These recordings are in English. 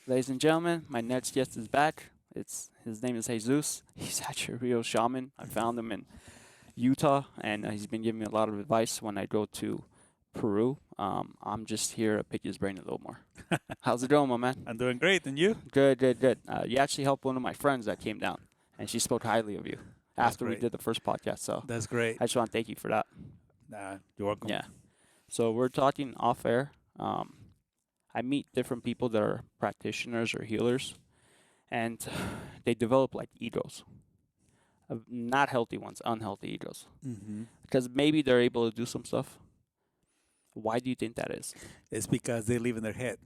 Ladies and gentlemen, my next guest is back. His name is Jesus. He's actually a real shaman. I found him in Utah, and he's been giving me a lot of advice when I go to Peru. I'm just here to pick his brain a little more. How's it going, my man? I'm doing great, and you? Good, good, good. You actually helped one of my friends that came down, and she spoke highly of you That's after we great. did the first podcast. So That's great. I just want to thank you for that. You're welcome. Yeah. So we're talking off air. I meet different people that are practitioners or healers, and they develop like egos, not healthy ones, unhealthy egos, hmm because maybe they're able to do some stuff. Why do you think that is? It's because they live in their head.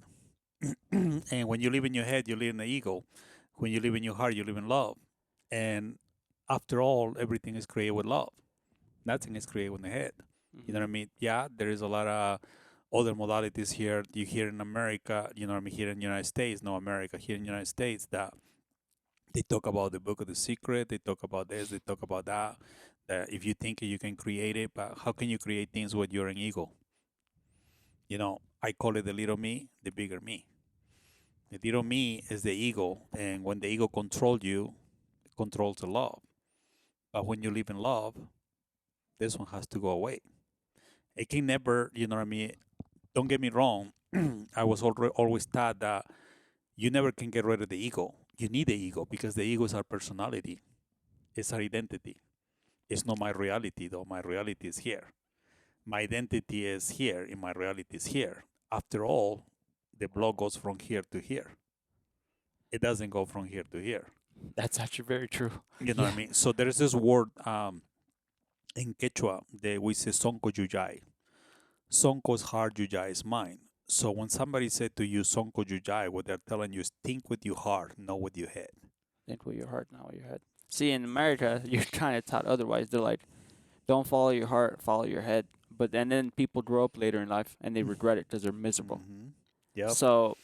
And when you live in your head, you live in the ego. When you live in your heart, you live in love. And after all, everything is created with love. Nothing is created in the head. You know Hmm. what I mean? Yeah, there is a lot of other modalities here. You hear in America, you know what I mean? Here in the United States, no America, here in the United States, that they talk about the book of the secret. They talk about this. They talk about that. That if you think it, you can create it, but how can you create things with your own ego? I call it the little me, the bigger me. The little me is the ego, and when the ego controls you, it controls the love. But when you live in love, this one has to go away. It can never, you know what I mean? Don't get me wrong. I was always taught that you never can get rid of the ego. You need the ego because the ego is our personality, it's our identity. It's not my reality, though. My reality is here. My identity is here, and my reality is here. After all, the blood goes from here to here. It doesn't go from here to here. That's actually very true. You know what Yeah. I mean? So there's this word in Quechua that we say sonko yuyai. Sonko is heart, yuyai is mind. So when somebody said to you sonko yuyai, what they're telling you is think with your heart, not with your head. Think with your heart, not with your head. See, in America, you're kind of taught otherwise. They're like, don't follow your heart, follow your head. But and then people grow up later in life and they regret it because they're miserable. Mm-hmm. Yep. So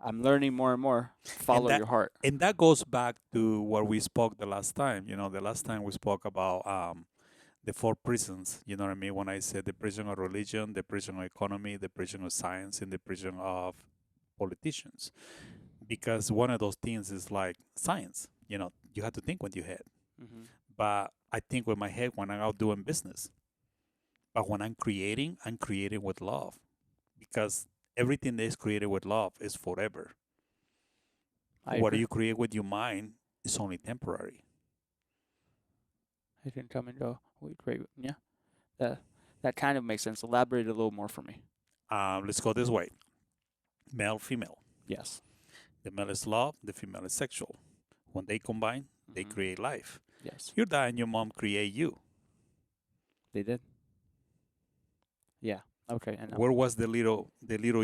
I'm learning more and more. And Follow that your heart. and that goes back to what we spoke the last time. The last time we spoke about the four prisons. You know what I mean? When I said the prison of religion, the prison of economy, the prison of science, and the prison of politicians. Because one of those things is like science. You have to think with your head. Hmm. But I think with my head when I'm out doing business. But when I'm creating with love. Because everything that is created with love is forever. I What agree. you create with your mind is only temporary. It can come and go. Wait, wait, yeah. That that kind of makes sense. Elaborate a little more for me. Let's go this way: male, female. Yes. The male is love, the female is sexual. When they combine, they Hmm. create life. Yes, Your dad and your mom create you. they did. Yeah. Okay. And Where was the little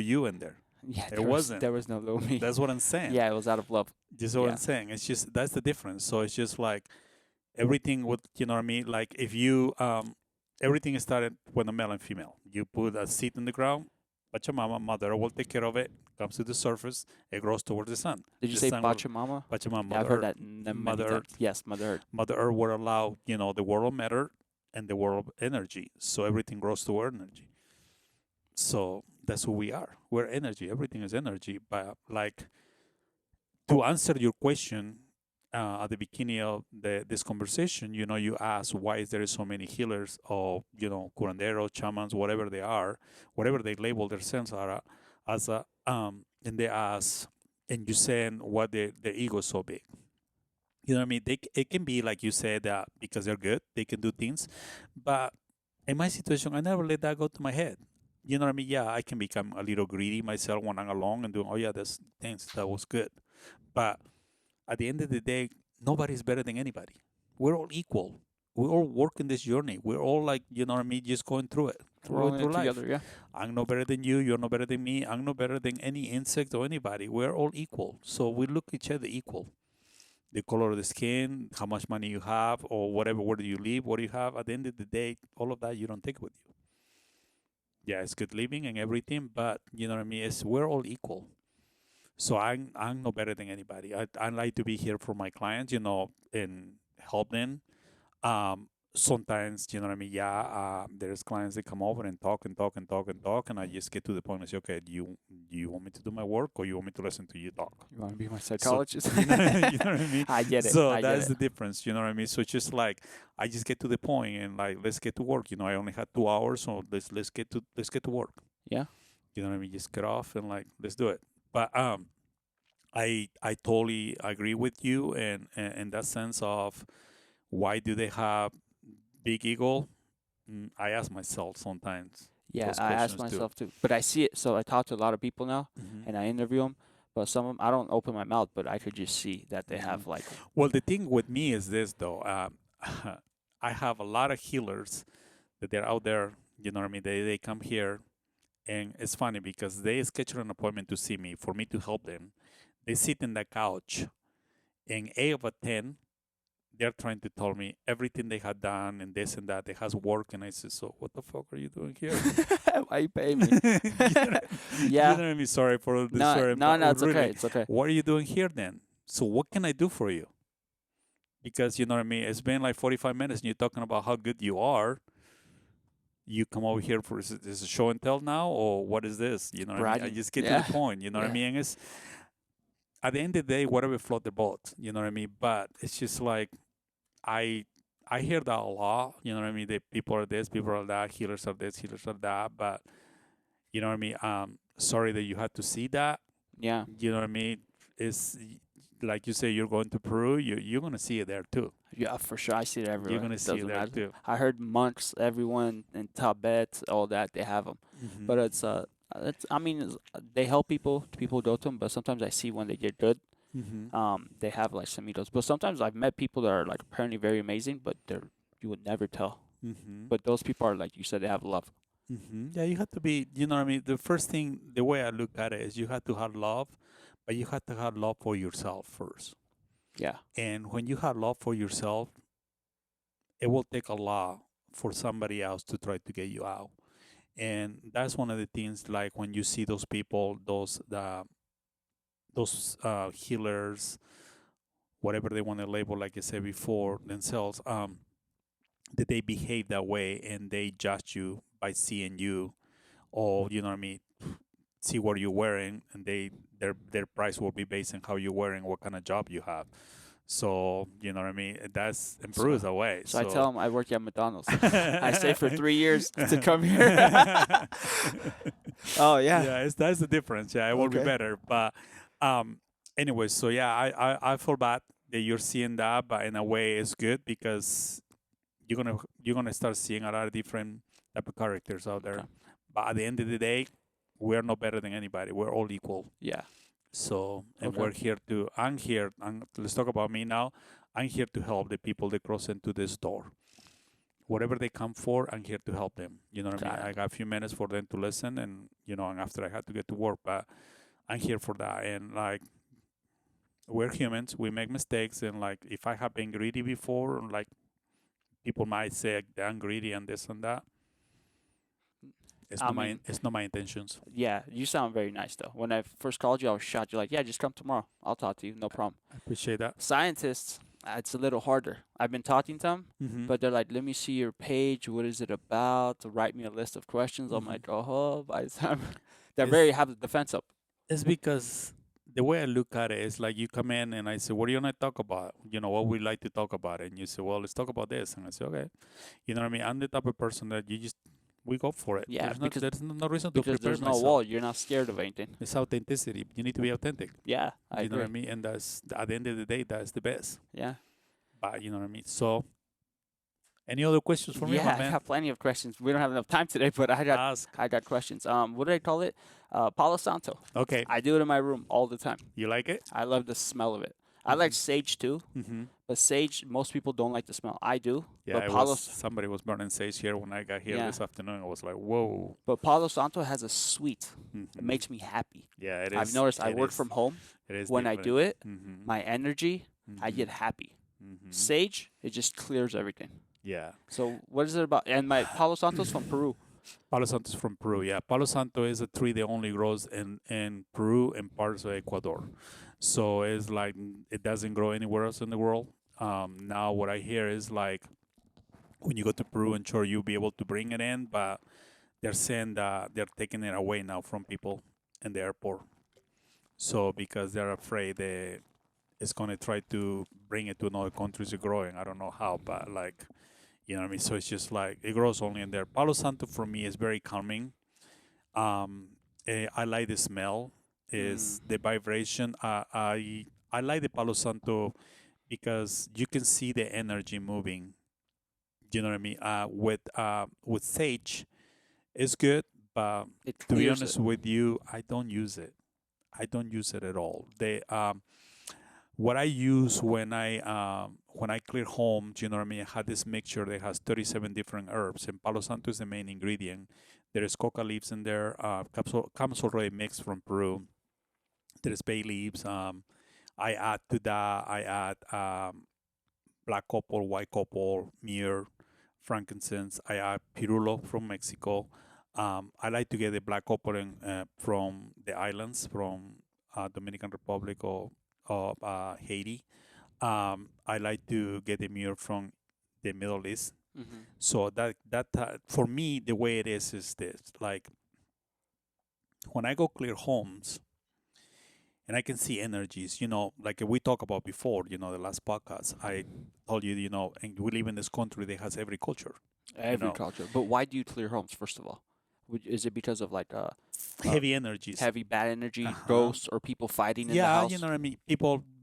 you in there? yeah, There wasn't. there was no little me. That's what I'm saying. Yeah, it was out of love. Just what I'm Yeah. saying. It's just that's the difference. So it's just like everything with you know what I mean. Like if you everything started with a male and female. You put a seed in the ground. Pachamama, Mother will take care of it. Comes to the surface. It grows towards the sun. Did you The say sun will Pachamama? Pachamama, Yeah, I've Mother heard Earth, that many Mother times. Earth. Yes, Mother Earth. Mother Earth will allow, the world of matter and the world of energy. So everything grows toward energy. So that's who we are. We're energy. Everything is energy. But like to answer your question at the beginning of this conversation, you ask why is there so many healers or curanderos, shamans, whatever they are, whatever they label themselves are as a and they ask and you saying what their ego is so big. You know what I mean? It can be like you said that because they're good, they can do things. But in my situation, I never let that go to my head. You know what I mean? Yeah, I can become a little greedy myself when I'm alone and doing, oh yeah, that's things that was good. But at the end of the day, nobody's better than anybody. We're all equal. We all work in this journey. We're all like, you know what I mean, just going through it, We're going all in it through life. together. Yeah. I'm no better than you. You're no better than me. I'm no better than any insect or anybody. We're all equal. So we look each other equal. The color of the skin, how much money you have, or whatever, where do you live, what do you have. At the end of the day, all of that you don't take with you. Yeah, it's good living and everything, but you know what I mean. It's we're all equal. So I'm no better than anybody. I like to be here for my clients, and help them. sometimes, you know what I mean? Yeah, there's clients that come over and talk and talk and talk and talk, and I just get to the point and say, okay, do you want me to do my work or you want me to listen to you talk? You want to be my So psychologist? you know, you know what I mean. I get it. So I get that's it. the difference. You know what I mean. So it's just like I just get to the point and like let's get to work. You know, I only had 2 hours, so let's get to work. Yeah. You know what I mean. Just get off and like let's do it. But I totally agree with you, and in that sense of why do they have big ego? I ask myself sometimes Yeah, those I ask questions too. myself too. But I see it. So I talk to a lot of people now, Hmm. and I interview them. But some of them, I don't open my mouth, but I could just see that they Hmm. have like, Well, the thing with me is this though. I have a lot of healers that they're out there. You know what I mean? They come here, and it's funny because they schedule an appointment to see me for me to help them. They sit in the couch, and 8 of 10, they're trying to tell me everything they had done and this and that. They has work, and I say, so what the fuck are you doing here? why you pay me? You Yeah. know what I mean? Sorry for the No, story, no, but no, it's okay. really, It's okay. what are you doing here then? So what can I do for you? Because you know what I mean. It's been like 45 minutes, and you're talking about how good you are. You come over here for is this a show and tell now, or what is this? You know what I mean. I Bragging. just get to the Yeah. point. You know what I Yeah. mean. And it's at the end of the day, whatever float the boat. You know what I mean. But it's just like I I hear that a lot. You know what I mean. The people are this, people are that, healers are this, healers are that. But you know what I mean. Sorry that you had to see that. Yeah. You know what I mean. It's like you say, you're going to Peru. You're gonna see it there too. Yeah, for sure. I see it You're everywhere. gonna It see it doesn't there matter. too. I heard monks, everyone in Tibet, all that, they have them. Hmm. But it's, I mean, they help people. People go to them. But sometimes I see when they get good, Hmm. they have like semitos. But sometimes I've met people that are like apparently very amazing, but they're you would never tell. Hmm. But those people are like you said, they have love. Yeah, you have to be, you know what I mean? The first thing, the way I look at it is you have to have love, but you have to have love for yourself first. Yeah. And when you have love for yourself, it will take a lot for somebody else to try to get you out. And that's one of the things, like when you see those people, those healers, whatever they want to label, like I said before, themselves, that they behave that way and they judge you by seeing you, or you know what I mean, see what you're wearing, and their price will be based on how you're wearing, what kind of job you have. So you know what I mean. That's improves So, away. so I So tell them I work at McDonald's. I stayed for 3 years to come here. Oh yeah. yeah, that's the difference. Yeah, it will be Okay. better. But um, anyway, so yeah, I feel bad that you're seeing that, but in a way, it's good because you're gonna start seeing a lot of different type of characters out there. Okay. But at the end of the day, we're no better than anybody. We're all equal. Yeah. So, and Okay. we're here to. I'm here. Let's talk about me now. I'm here to help the people that cross into this door. Whatever they come for, I'm here to help them. You know what I mean? Got I it. got a few minutes for them to listen, and and after I had to get to work, but I'm here for that. And like, we're humans. We make mistakes, and like, if I have been greedy before, like people might say that I'm greedy and this and that. I mean, It's not my intentions. yeah, you sound very nice though. When I first called you, I was shocked. You're like, yeah, just come tomorrow. I'll talk to you, no problem. I appreciate that. Scientists, it's a little harder. I've been talking to them, Mm-hmm. but they're like, let me see your page. What is it about? To write me a list of questions. I'm Mm-hmm. like, oh, by the time they're It's, very have the defense up. it's because the way I look at it is like you come in and I say, what do you want to talk about? What we like to talk about? And you say, well, let's talk about this. And I say, okay. You know what I mean? I'm the type of person that we go for it. Yeah, There's no reason to because prepare there's no myself. wall. You're not scared of anything. It's authenticity. You need to be authentic. Yeah, I You know what I agree. mean? And that's, at the end of the day, that's the best. Yeah. But you know what I mean? So, any other questions for me, Yeah, my I man? got plenty of questions. We don't have enough time today, but Ask. I got questions. What do I call it? Palo Santo. Okay. I do it in my room all the time. You like it? I love the smell of it. I like sage too, Mm-hmm. but sage most people don't like the smell. I do. Yeah, but Palo, somebody was burning sage here when I got here yeah, this afternoon. I was like, whoa. but Palo Santo has a sweet. It Mm-hmm. makes me happy. Yeah, it is. I've noticed I it work is- from home. It is When I different. do it, Mm-hmm. my energy, I get happy. Mm-hmm. Sage, it just clears everything. Yeah. So what is it about? And my Palo Santo's from Peru. Palo Santo is from Peru. Yeah, Palo Santo is a tree that only grows in Peru and parts of Ecuador. So it's like it doesn't grow anywhere else in the world. Now what I hear is like when you go to Peru, and sure you'll be able to bring it in, but they're saying that they're taking it away now from people in the airport. So because they're afraid that it's going to try to bring it to another countries to growing. I don't know how, but like, you know what I mean? So it's just like, it grows only in there. Palo Santo for me is very calming. I like the smell, Mm. is the vibration. I like the Palo Santo because you can see the energy moving. You know what I mean? With sage, it's good, but It to be clears it. honest with you, I don't use it. I don't use it at all. What I use when I clear homes, you know what I mean? I had this mixture that has 37 different herbs, and Palo Santo is the main ingredient. There is coca leaves in there. Comes already mixed from Peru. There's bay leaves. I add to that. I add black copal, white copal, myrrh, frankincense. I add pirulo from Mexico. I like to get the black copal from the islands, from Dominican Republic or Haiti. I like to get the myrrh from the Middle East. Mm-hmm. So that for me, the way it is this: like when I go clear homes, and I can see energies, like we talked about before, the last podcast, I told you, and we live in this country that has every culture, you Every know, culture. But why do you clear homes, first of all? Is it because of like heavy energies. heavy bad energy, Uh-huh. ghosts, or people fighting in the Yeah, you house? know what I mean?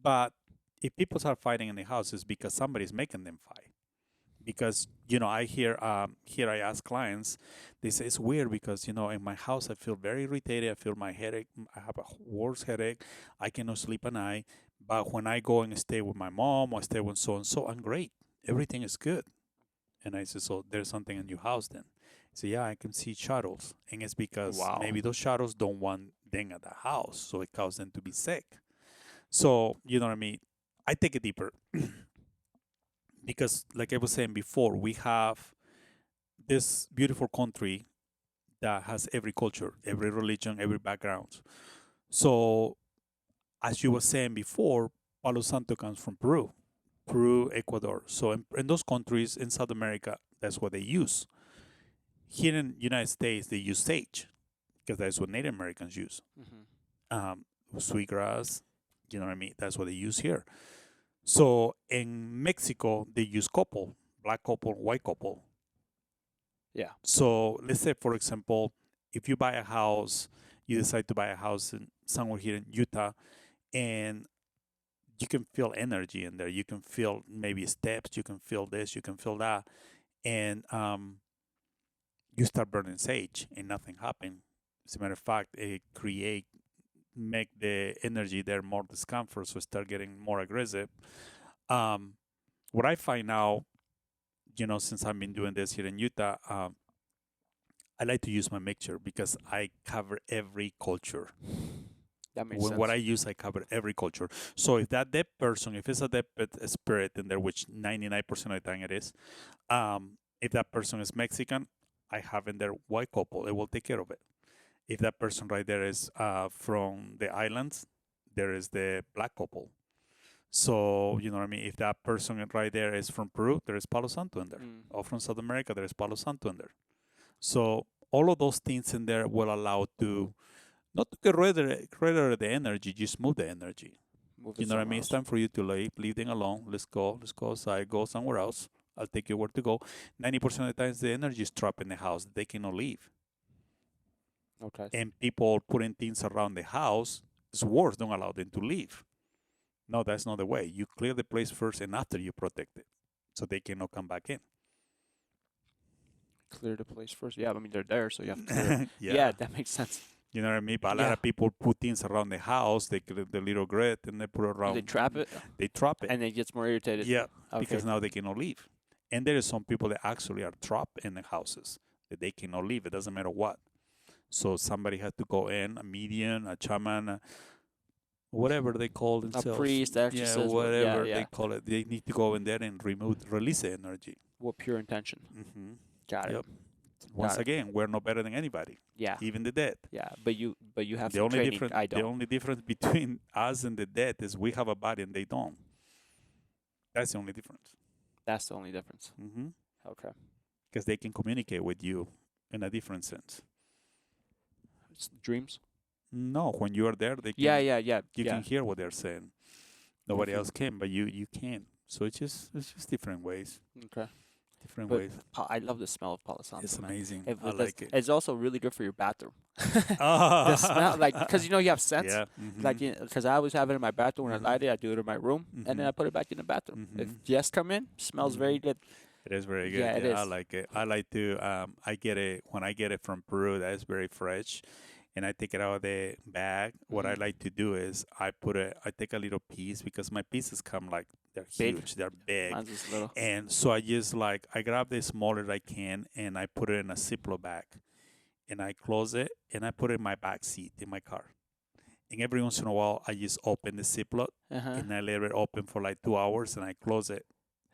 But if people start fighting in the house, it's because somebody's making them fight. Because I hear here I ask clients, they say it's weird because in my house I feel very irritated. I feel my headache. I have a worse headache. I cannot sleep at night. But when I go and stay with my mom or stay with so and so, I'm great. Everything is good. And I say, so there's something in your house then. So yeah, I can see shadows, and it's because Wow. maybe those shadows don't want them at the house, so it causes them to be sick. So you know what I mean. I take it deeper because, like I was saying before, we have this beautiful country that has every culture, every religion, every background. So, as you were saying before, Palo Santo comes from Peru, Ecuador. So, in those countries in South America, that's what they use. Here in the United States, they use sage because that's what Native Americans use. Mm-hmm. Sweetgrass, you know what I mean? That's what they use here. So, in Mexico, they use copal, black copal, white copal. Yeah. So let's say, for example, if you buy a house, you decide to buy a house somewhere here in Utah, and you can feel energy in there. You can feel maybe steps. You can feel this. You can feel that, and you start burning sage, and nothing happened. As a matter of fact, it make the energy there more discomfort, so start getting more aggressive. Um, what I find now, since I've been doing this here in Utah, I like to use my mixture because I cover every culture. That makes When what sense. I use, I cover every culture. So if that dead person, if it's a dead spirit in there, which 99% of the time it is, if that person is Mexican, I have in there white couple. It will take care of it. If that person right there is from the islands, there is the black couple. So you know what I mean. If that person right there is from Peru, there is Palo Santo in there. Mm. Or from South America, there is Palo Santo in there. So all of those things in there will allow to not to get rid of the energy, just move the energy. Move You it know what I somewhere mean? It's else. time for you to leave them alone. Let's go outside, go somewhere else. I'll take you where to go. 90% of the times the energy is trapped in the house. They cannot leave. Okay. And people putting things around the house is worse. Don't allow them to leave. No, that's not the way. You clear the place first and after you protect it. So they cannot come back in. Clear the place first. Yeah, I mean they're there, so you have to clear it. Yeah. Yeah, that makes sense. You know what I mean? But a lot Yeah. of people put things around the house. They get the little grit and they put it Do they around. trap it? They trap it. And it gets more irritated. Yeah, Okay. because now they cannot leave. And there is some people that actually are trapped in the houses that they cannot leave. It doesn't matter what. So somebody has to go in, a medium, a shaman, whatever they call A themselves. priest, Yeah, exorcist, yeah, whatever they yeah. call it. They need to go in there and release the energy. What pure intention. Hmm. Got it. Yep. Once Got it. again, we're no better than anybody, Yeah. even the dead. Yeah. But you have The some only training. difference, I the don't. only difference between us and the dead is we have a body and they don't. That's the only difference. That's the only difference. Hmm. Okay. because they can communicate with you in a different sense. It's dreams. No, when you are there, they can Yeah. you can hear what they're saying. Nobody Mhm. else can, but you can. So it's just different ways. Okay. Different But ways. I love the smell of Palo Santo, It's man. amazing. It, I it does, like it. it's also really good for your bathroom. The smell, Oh, like, because you have scents. yeah. Like, because I always have it in my bathroom when I light it. I do it in my room, and then Mhm. I put it back in the bathroom. If Mhm. guests come in, smells very Mhm. good. It is very good. Yeah, it Yeah, I is. like it. I like to. I get it when I get it from Peru. That is very fresh, and I take it out of the bag. What I Mhm. like to do is I put it. I take a little piece because my pieces come like they're Big. huge. They're big, Mine's just little. and so I just like I grab the smallest I can and I put it in a Ziploc bag, and I close it and I put it in my back seat in my car. And every once in a while, I just open the Ziploc Uh-huh. and I let it open for like 2 hours and I close it.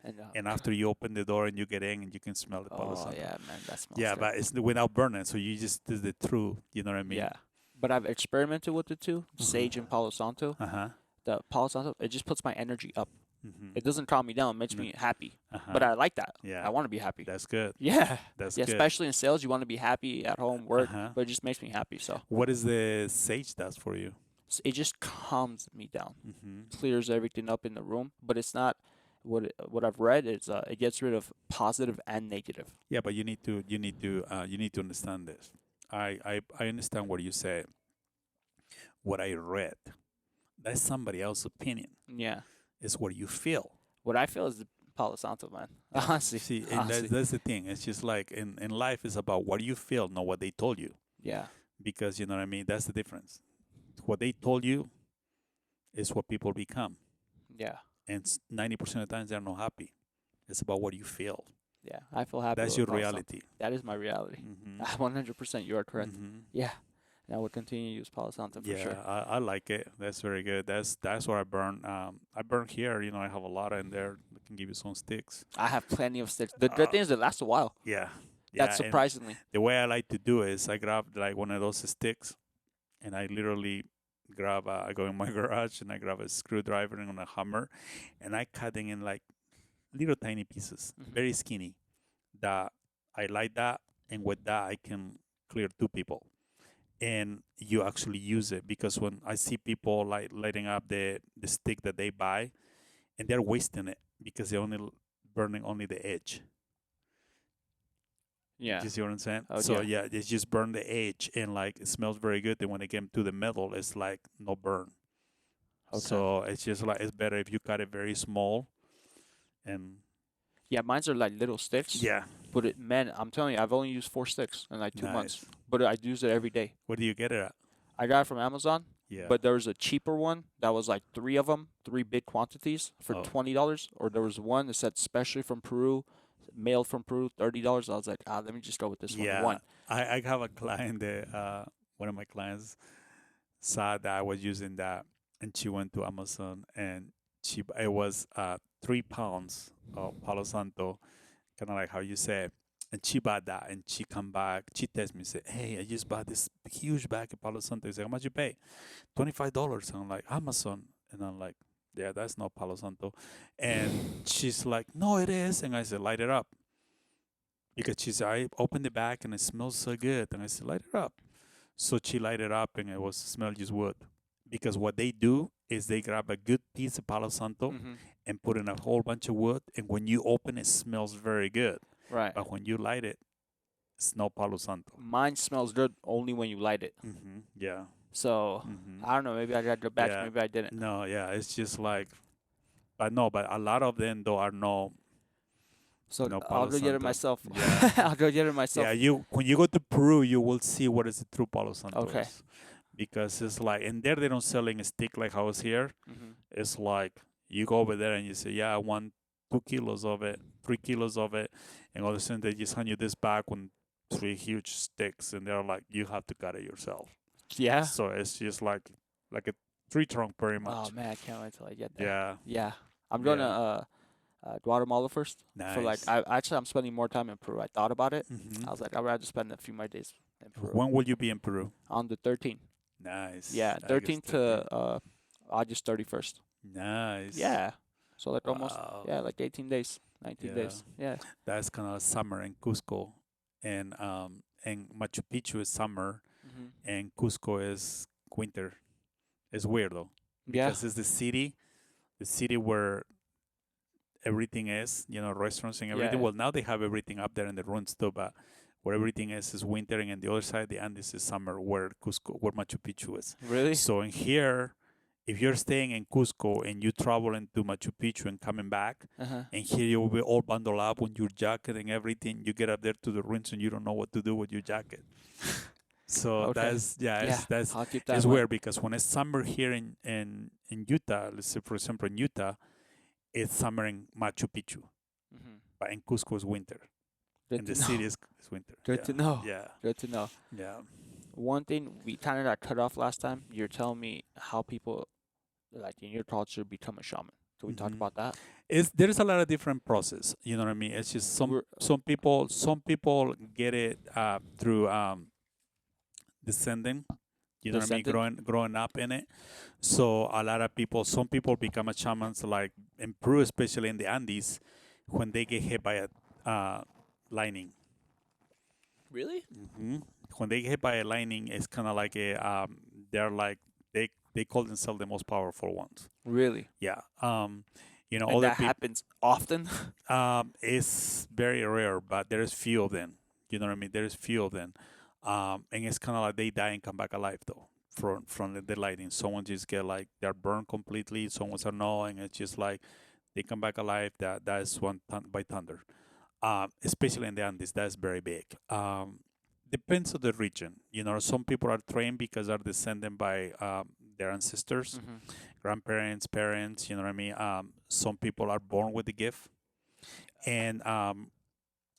And And after you open the door and you get in and you can smell the Palo oh Santo. yeah, man, that smells Yeah, good. but it's without burning, so you just do the true. You know what I mean? Yeah, but I've experimented with it too. Sage and Palo Santo. Uh huh. The Palo Santo, it just puts my energy up. Mm-hmm. It doesn't calm me down. It makes No. me happy. Uh-huh. But I like that. Yeah. I want to be happy. That's good. Yeah. That's Yeah, good. especially in sales, you want to be happy at home, work, Uh-huh. but it just makes me happy. So What is the sage does for you? it just calms me down, Mm-hmm. clears everything up in the room. But it's not what I've read is it gets rid of positive and negative. Yeah, but you need to understand this. I understand what you said. What I read, that's somebody else's opinion. Yeah. It's what you feel. What I feel is the Palo Santo, man. Yeah. Honestly. See, and that's the thing. It's just like in life is about what you feel, not what they told you. Yeah. Because you know what I mean. That's the difference. What they told you is what people become, Yeah. and 90% of the times they're not happy. It's about what you feel. Yeah. I feel happy. That's with your Palo Santo. reality. That is my reality. Mm-hmm. 100%. You are correct. Mm-hmm. Yeah. And I will continue to use Palo Santo for Yeah, sure. I like it. That's very good. That's what I burn. I burn here. You know, I have a lot in there. I can give you some sticks. I have plenty of sticks. The good thing is they last a while. Yeah, That's and surprisingly. the way I like to do is I grab like one of those sticks, and I literally grab. I go in my garage and I grab a screwdriver and a hammer, and I cut them in like little tiny pieces, Mhm. very skinny. That I like that, and with that I can clear 2 people. And you actually use it because when I see people like lighting up the stick that they buy, and they're wasting it because they're only burning only the edge. Yeah. You see what I'm saying? Oh, So yeah. yeah, they just burn the edge and like it smells very good. And when they get to the metal, it's like no burn. Okay. So it's just like it's better if you cut it very small. And Yeah, mine's are like little sticks. yeah, But man, I'm telling you, I've only used 4 sticks in like 2 months. nice. But I use it every day. Where do you get it at? I got it from Amazon. Yeah. But there was a cheaper one that was like 3 of them, 3 big quantities for Oh. $20. Or there was one that said specially from Peru, mailed from Peru, $30. I was like, let me just go with this yeah, one. I have a client that one of my clients saw that I was using that, and she went to Amazon and it was 3 pounds of Palo Santo, kind of like how you say, and she bought that, and she come back, she texts me, say, hey, I just bought this huge bag of Palo Santo. He said, how much you pay? $25. I'm like, Amazon, and I'm like, yeah, that's not Palo Santo. And she's like, no, it is. And I said, light it up. Because she said, I opened the bag and it smells so good. And I said, light it up. So she lighted it up and it was smell just wood. Because what they do is they grab a good piece of Palo Santo Mhm. and put in a whole bunch of wood. And when you open it, smells very good. Right. But when you light it, it's no Palo Santo. Mine smells good only when you light it. Mm-hmm. Yeah. So Mm-hmm. I don't know. Maybe I got good batch. Yeah. Maybe I didn't. No, yeah. It's just like, but a lot of them, though, are no. So No I'll Palo go get it Santo. myself. Yeah. I'll go get it myself. Yeah, when you go to Peru, you will see what is the true Palo Santo Okay. is. Because it's like, and there they don't selling a stick like how it's here. Mhm. It's like you go over there and you say, yeah, I want 2 kilos of it, 3 kilos of it, and all of a sudden they just hand you this bag with 3 huge sticks, and they're like, you have to cut it yourself. Yeah. So it's just like a tree trunk pretty much. Oh man, I can't wait till I get there. Yeah. Yeah. I'm going to Guatemala first. Nice. For like, I'm spending more time in Peru. I thought about it. Mhm. I was like, I'd rather spend a few more days in Peru. When will you be in Peru? On the 13th. Nice. Yeah, August 13th to August 31st. Nice. Yeah. So like almost, Wow. yeah, like 18 days, 19 Yeah. days. Yeah. That's kind of summer in Cusco, and Machu Picchu is summer, Hmm. and Cusco is winter. It's weird though, Yeah. because it's the city where everything is, restaurants and everything. Yeah. Well, now they have everything up there in the ruins too, but where everything is winter, and on the other side, the Andes is summer, where Cusco, where Machu Picchu is. Really? So in here, if you're staying in Cusco and you travel into Machu Picchu and coming back, Uh-huh. and here you will be all bundled up with your jacket and everything, you get up there to the ruins and you don't know what to do with your jacket. So Okay. that's yeah, Yeah. that's I'll keep that it's in mind. weird because when it's summer here in Utah, let's say for example in Utah, it's summer in Machu Picchu, Hmm. but in Cusco is winter, Good and to the know. city is winter. Good to know. Yeah, Good to know. yeah. One thing we kind of got cut off last time, you're telling me how people, like in your culture, become a shaman. Can we talk hmm about that? It's there's a lot of different process. You know what I mean? It's just We're some people get it through descending. You know what I mean? descendant. Growing up in it. So a lot of people, some people become a shamans, like in Peru, especially in the Andes, when they get hit by a lightning. Really? hmm When they get hit by a lightning, it's kind of like they're like they call themselves the most powerful ones. Really? Yeah. And Other that people. happens often? It's very rare, but there's few of them. You know what I mean? There's few of them, and it's kind of like they die and come back alive though from the lightning. Someone just get like they're burned completely. Someone's annoying. It's just like they come back alive. That is by thunder. Especially in the Andes, that's very big. Depends on the region. Some people are trained because they're descended by their ancestors, Hmm. grandparents, parents. You know what I mean? Some people are born with the gift, and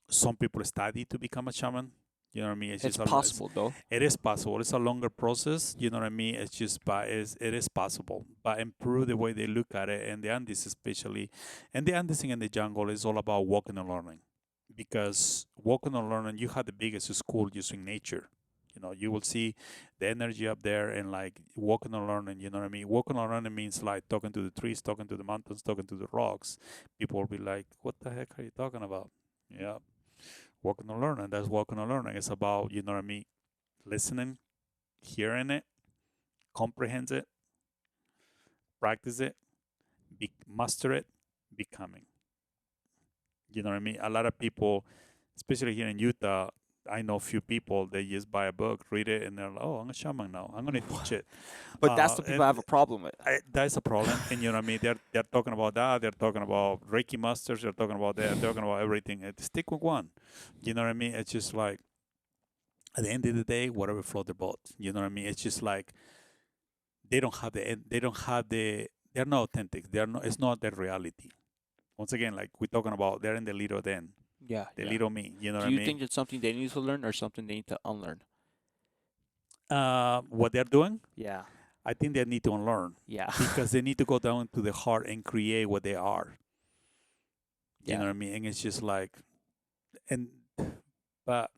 some people study to become a shaman. You know what I mean? It's It's just possible though. it is possible. It's a longer process. You know what I mean? It's just, but it is possible. But in Peru, the way they look at it, and the Andes especially, and the Andes and the jungle is all about walking and learning. Because walking and learning, you have the biggest school using nature. You will see the energy up there, and like walking and learning. You know what I mean? Walking and learning means like talking to the trees, talking to the mountains, talking to the rocks. People will be like, "What the heck are you talking about?" Yeah, walking and learning. That's walking and learning. It's about, you know what I mean, listening, hearing it, comprehend it, practice it, master it, becoming. You know what I mean? A lot of people, especially here in Utah, I know a few people, they just buy a book, read it, and they're like, "Oh, I'm a shaman now. I'm going to teach it." But that's the people I And have a problem with. that's a problem. And you know what I mean? They're talking about that. They're talking about Reiki masters. They're talking about that. They're talking about everything. Stick with one. You know what I mean? It's just like, at the end of the day, whatever float their boat. You know what I mean? It's just like they're not authentic. They're not. It's not their reality. Once again, like we're talking about, they're in the little den, Yeah, the yeah. little me. You know what Do I you mean? think it's something they need to learn or something they need to unlearn? What they're doing, Yeah. I think they need to unlearn Yeah. because they need to go down to the heart and create what they are. You know Yeah. what I mean? And it's just like, and but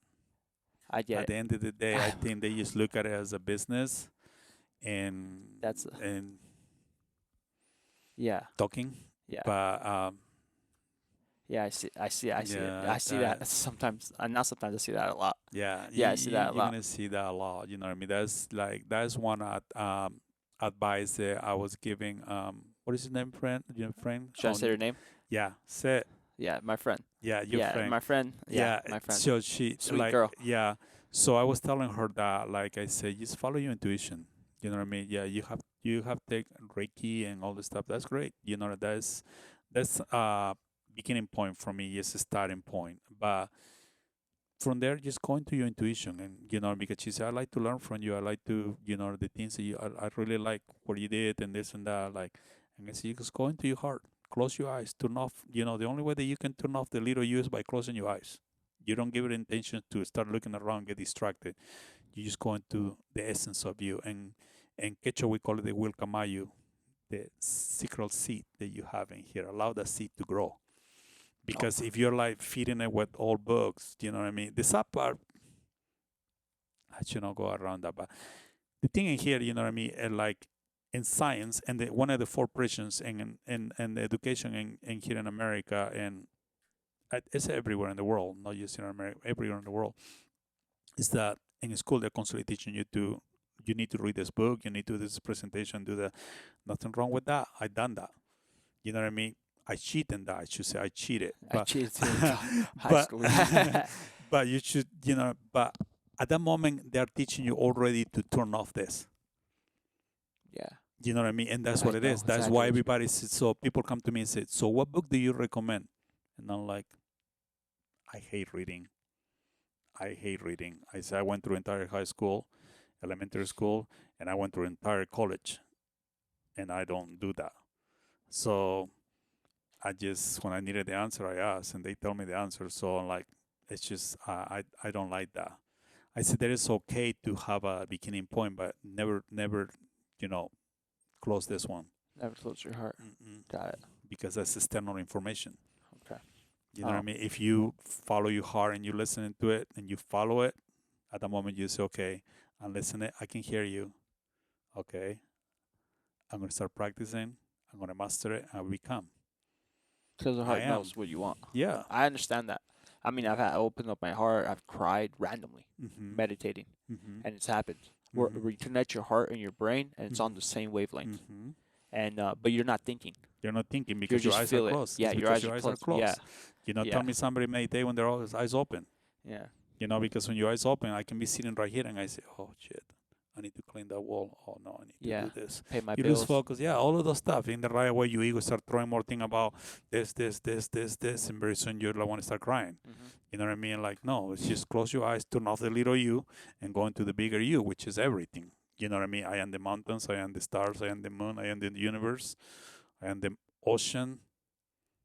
I get at it. the end of the day, I think they just look at it as a business and That's and yeah. talking. Yeah. But Yeah, I see it. yeah, I see that sometimes, not sometimes, I see that a lot. yeah, Yeah, I see that a you're lot. gonna see that a lot. You know what I mean? That's one advice that I was giving. What is his name, friend? Your friend? Should I say her name? Yeah, say it. Yeah, my friend. Yeah, your Yeah, friend. my friend. Yeah, Yeah, my friend. so she Sweet girl. yeah. So I was telling her that, like I said, just follow your intuition. You know what I mean? Yeah, you have take Reiki and all this stuff. That's great. That's beginning point for me. Is a starting point, but from there, just go into your intuition, and because she said, I like to learn from you. I like to, the things that I really like what you did and this and that. Like, and I said, you just go into your heart, close your eyes, turn off. The only way that you can turn off the little you is by closing your eyes. You don't give it intention to start looking around, get distracted. You just go into the essence of you, and Quechua we call it the Wilcamayu, the secret seed that you have in here. Allow that seed to grow. Because if you're like feeding it with old books, you know what I mean? The sad part, I should not go around that, but the thing in here, you know what I mean? Like in science, and one of the four prisons in the education in here in America, and it's everywhere in the world, not just in America, everywhere in the world, is that in school they're constantly teaching you to, you need to read this book, you need to do this presentation, do that. Nothing wrong with that. I done that. You know what I mean? I cheated in that. I should say I cheated. I But cheated too. High but school. but you should, but at that moment they're teaching you already to turn off this. Yeah. You know what I mean? And that's I what it know is. That's exactly why what you mean. everybody says, so people come to me and say, so what book do you recommend? And I'm like, I hate reading. I hate reading. I said I went through entire high school, elementary school, and I went through entire college, and I don't do that. So I just, when I needed the answer, I asked, and they tell me the answer. So I'm like, it's just I don't like that. I said that it's okay to have a beginning point, but never close this one. Never close your heart. Mm-mm. Got it. Because that's external information. Okay. You know what I mean? If you follow your heart and you listen to it and you follow it, at the moment you say, okay, I'm listening, I can hear you. Okay, I'm going to start practicing. I'm going to master it. I'll become. Because the I heart am. knows what you want. Yeah. I understand that. I mean, I've had opened up my heart. I've cried randomly, Mm-hmm. meditating, Mm-hmm. and it's happened. Mm-hmm. Where you connect your heart and your brain, and it's on the same wavelength. Mm-hmm. And but you're not thinking. You're not thinking because You your just eyes feel are it. closed. Yeah, It's your because eyes your are eyes are closed. Yeah. closed. Yeah. Tell me somebody meditate when their eyes open. Yeah. Because when your eyes open, I can be sitting right here and I say, oh, shit, I need to clean that wall. Oh, no, I need to Yeah. do this. Pay my You bills. lose focus. Yeah, all of those stuff. In the right way, your ego start throwing more thing about this, and very soon you're like want to start crying. Mm-hmm. You know what I mean? Like, no, it's just close your eyes, turn off the little you, and go into the bigger you, which is everything. You know what I mean? I am the mountains, I am the stars, I am the moon, I am the universe, I am the ocean.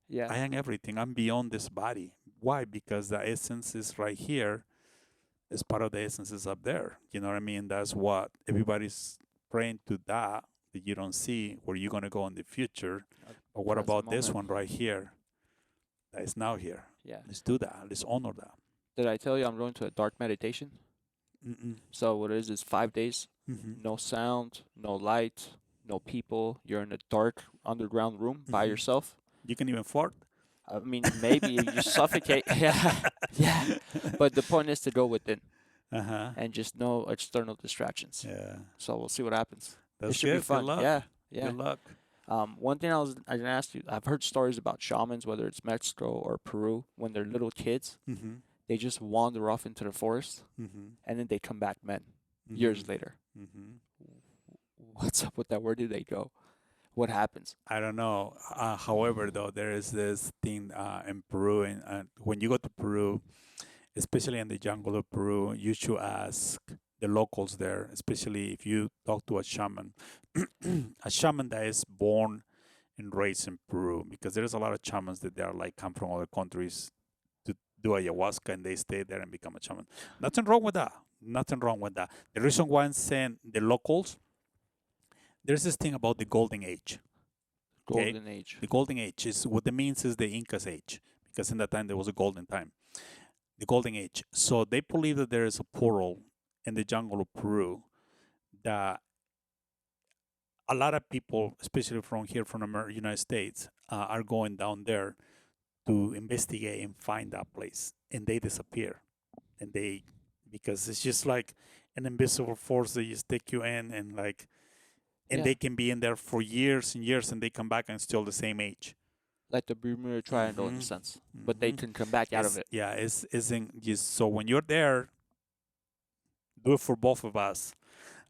Yeah. I am everything. I'm beyond this body. Why? Because the essence is right here. It's part of the essence is up there. You know what I mean? That's what everybody's praying to, that you don't see where you're going to go in the future. But what Present about this moment. one right here that is now here? Yeah. Let's do that. Let's honor that. Did I tell you I'm going to a dark meditation? Mm-mm. So what it is 5 days, Mm-hmm. no sound, no light, no people. You're in a dark underground room by Mhm. yourself. You can even fart. I mean, maybe you just suffocate. Yeah, yeah. But the point is to go within Uh-huh. and just no external distractions. Yeah. So we'll see what happens. That's It should good. be fun. Good luck. Yeah, yeah. Good luck. One thing I didn't ask you. I've heard stories about shamans, whether it's Mexico or Peru, when they're little kids, Mm-hmm. they just wander off into the forest Mm-hmm. and then they come back men years later. Mm-hmm. What's up with that? Where do they go? What happens? I don't know. However, though, there is this thing in Peru, and when you go to Peru, especially in the jungle of Peru, you should ask the locals there, especially if you talk to a shaman, a shaman that is born and raised in Peru, because there's a lot of shamans that they are like come from other countries to do ayahuasca and they stay there and become a shaman. Nothing wrong with that. Nothing wrong with that. The reason why I'm saying the locals, there's this thing about the golden age. Okay. Golden age. The golden age is what it means is the Inca's age, because in that time there was a golden time. The golden age. So they believe that there is a portal in the jungle of Peru that a lot of people, especially from here from the United States, are going down there to investigate and find that place, and they disappear, and because it's just like an invisible force that just take you in and like. And Yeah. they can be in there for years and years, and they come back and still the same age. Like the Bermuda Triangle in a Mhm. sense, but they Mhm. can come back out of it. Yeah, it's isn't just so when you're there, do it for both of us.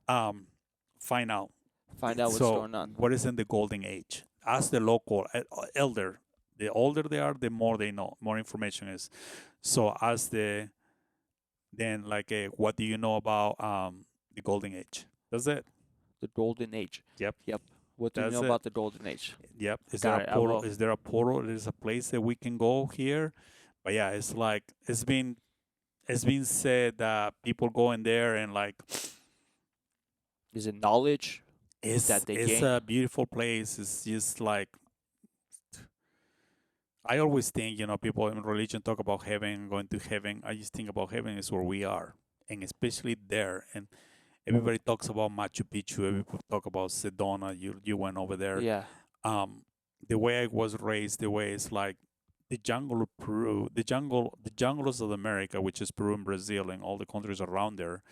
Find out. Find out what's So going on. what is in the golden age? Ask the local elder. The older they are, the more they know, more information is. So ask then like what do you know about the golden age? That's it. The Golden Age. Yep. Yep. What do you That's know it. about the Golden Age? Yep. Is Got there it, a I portal? will. Is there a portal? There's a place that we can go here. But yeah, it's like it's been said that people go in there and like Is it knowledge? that they it's gain. a beautiful place. It's just like I always think, people in religion talk about heaven, going to heaven. I just think about heaven is where we are, and especially there. And Everybody talks about Machu Picchu. Everybody talk about Sedona. You went over there. Yeah. The way I was raised, the way it's like the jungle of Peru, the jungles of America, which is Peru and Brazil and all the countries around there.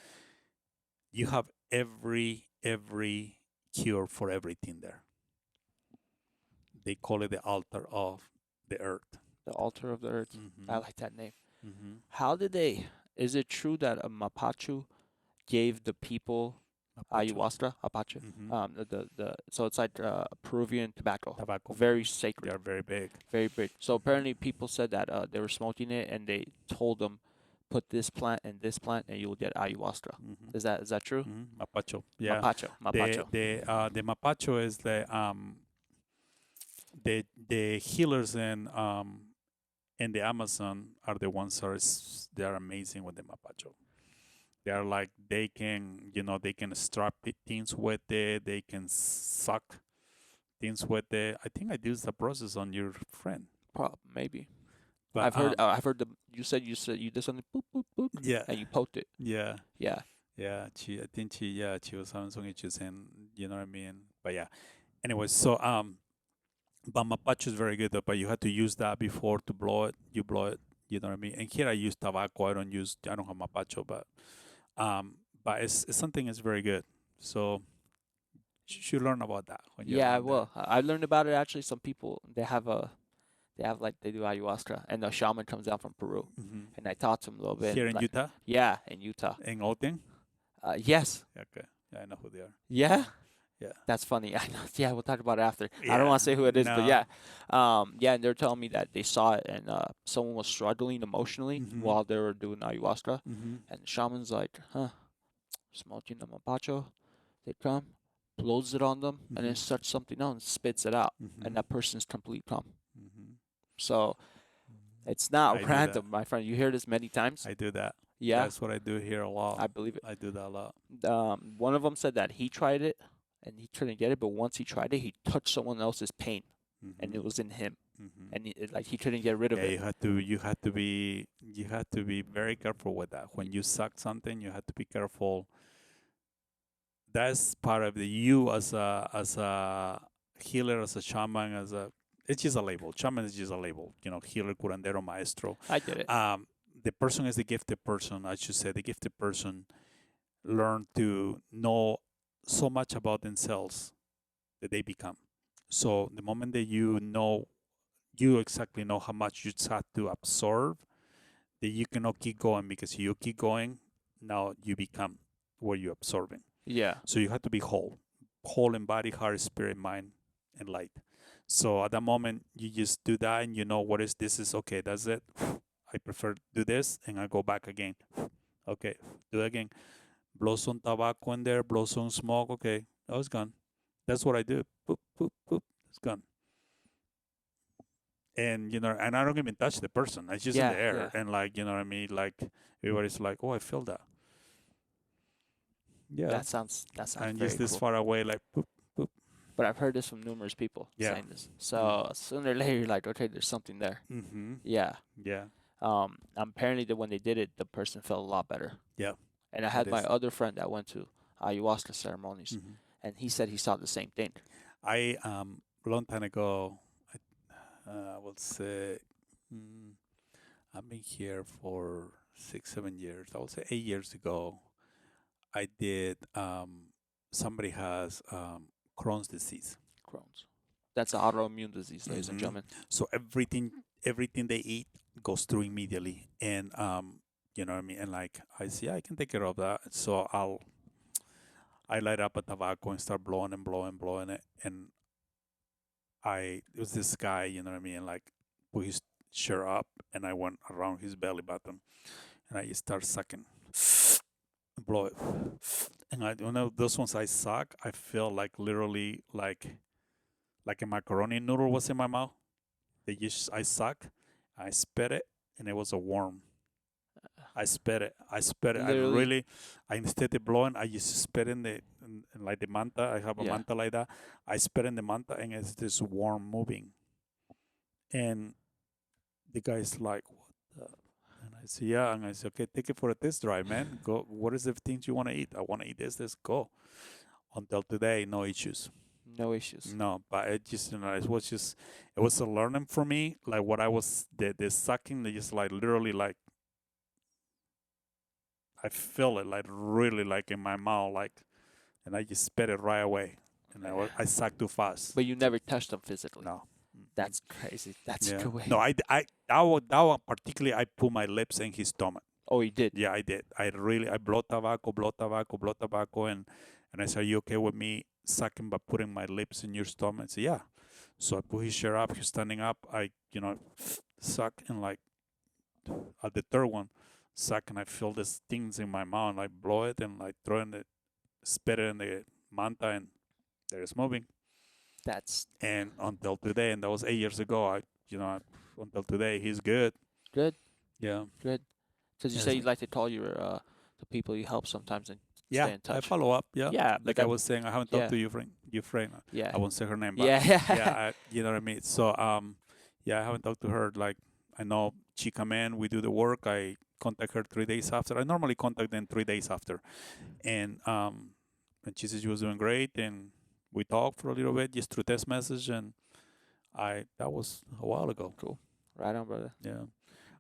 You have every cure for everything there. They call it the altar of the earth. The altar of the earth. Mm-hmm. I like that name. Mm-hmm. How did they? Is it true that a Mapacho gave the people ayahuasca? Apache. Mm-hmm. So it's like Peruvian tobacco. Tobacco. Very They sacred. are very big. Very big. So apparently people said that they were smoking it and they told them put this plant and this plant and you'll get ayahuasca. Mm-hmm. Is that true? Mm-hmm. Mapacho. Yeah. Mapacho. The Mapacho is the healers in the Amazon are the ones they are amazing with the Mapacho. They are like they can strap things with it. They can suck things with it. I think I used the process on your friend. Maybe. But I've heard you said you did something boop boop boop. Yeah. And you poked it. Yeah. Yeah. Yeah. I think she was having some issues, and you know what I mean. But yeah. Anyway, so but Mapacho is very good, but you have to use that before to blow it. You blow it, you know what I mean. And here I use tobacco. I don't have Mapacho, but it's something that's very good. So you should learn about that when you're Yeah, around there. well, I learned about it actually. Some people they do ayahuasca, and the shaman comes down from Peru, and I taught him a little bit. Here in Utah? Yeah, in Utah. In Oten? Yes. Okay. Yeah, I know who they are. Yeah. Yeah. That's funny. I know. Yeah, we'll talk about it after. Yeah. I don't want to say who it is, but No. yeah. Yeah, and they're telling me that they saw it, and someone was struggling emotionally while they were doing ayahuasca, and the shaman's like, smoking the mapacho. They come, blows it on them, and then starts something else and spits it out, and that person's complete calm. So it's not random, my friend. You hear this many times. I do that. Yeah. That's what I do here a lot. I believe it. I do that a lot. One of them said that he tried it and he couldn't get it, but once he tried it, he touched someone else's pain, and it was in him, and he couldn't get rid of it. You have to be very careful with that. When you suck something, you have to be careful. That's part of you as a healer, as a shaman, it's just a label. Shaman is just a label. Healer, curandero, maestro. I get it. The person is the gifted person. I should say the gifted person learn to know so much about themselves that they become. So the moment that you exactly know how much you just have to absorb, that you cannot keep going, because you keep going, now you become what you're absorbing. Yeah. So you have to be whole in body, heart, spirit, mind, and light. So at that moment, you just do that, and you know this is okay. That's it. I prefer do this, and I go back again. Okay, do it again. Blow some tobacco in there, blow some smoke. Okay, that was gone. That's what I do. Boop, boop, boop. It's gone. And and I don't even touch the person. It's just in the air, and you know what I mean. Like everybody's like, "Oh, I feel that." Yeah, that sounds. And very just this cool. far away, like boop, boop. But I've heard this from numerous people saying this. So sooner or later, you're like, okay, there's something there. Yeah. Yeah. Apparently, when they did it, the person felt a lot better. Yeah. And I had my other friend that went to ayahuasca ceremonies, and he said he saw the same thing. I a long time ago, I would say, I've been here for 6-7 years. I would say 8 years ago, I did. Somebody has Crohn's disease. Crohn's. That's an autoimmune disease, ladies and gentlemen. So everything they eat goes through immediately, and you know what I mean. And I see, I can take care of that. So I light up a tobacco and start blowing it, and it was this guy, you know what I mean, put his shirt up, and I went around his belly button, and I just start sucking, blow it, and one of those ones I suck, I feel literally like a macaroni noodle was in my mouth. I suck, I spit it, and it was a worm. I spit it. Literally? Instead of blowing, I just spit in the manta. I have a manta like that. I spit in the manta, and it's this worm moving. And the guy's like, "What the?" And I said, yeah. And I said, okay, take it for a test drive, man. Go. What is the things you want to eat? I want to eat this. Let's go. Until today, no issues. No issues. No, but it just, it was a learning for me. Like what I was, the sucking, they just like literally like, I feel it like really like in my mouth, like, and I just spit it right away. And I sucked too fast. But you never touched them physically. No. That's crazy. That's a good way. No, that one particularly, I put my lips in his stomach. Oh, you did? Yeah, I did. I blow tobacco, and I said, are you okay with me sucking by putting my lips in your stomach? I said, yeah. So I put his shirt up, he's standing up, I, suck, and like, at the third one, suck, and I feel these things in my mouth, and I blow it, and like spit it in the manta, and there it's moving. And until today, and that was 8 years ago, until today, he's good. Good. Yeah. Good. Because you say you like to call your the people you help sometimes and stay in touch. I follow up. Yeah. Yeah. Like I was saying, I haven't talked to your friend. Yeah. I won't say her name, but yeah. you know what I mean. So I haven't talked to her. Like I know she come in, we do the work. I contact her 3 days after. I normally contact them 3 days after, and she said she was doing great, and we talked for a little bit just through text message, and that was a while ago. Cool. Right on, brother. Yeah.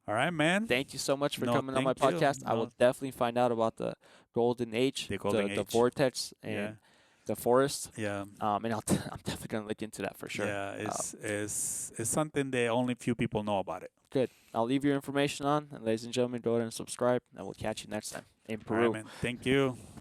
All right, man. Thank you so much for coming on my thank you. podcast. I will definitely find out about the golden age, the vortex, and the forest. Yeah. And I'm definitely gonna look into that for sure. Yeah, it's something that only few people know about it. Good. I'll leave your information on, and ladies and gentlemen, go ahead and subscribe, and we'll catch you next time in Peru. All right, man. Thank you.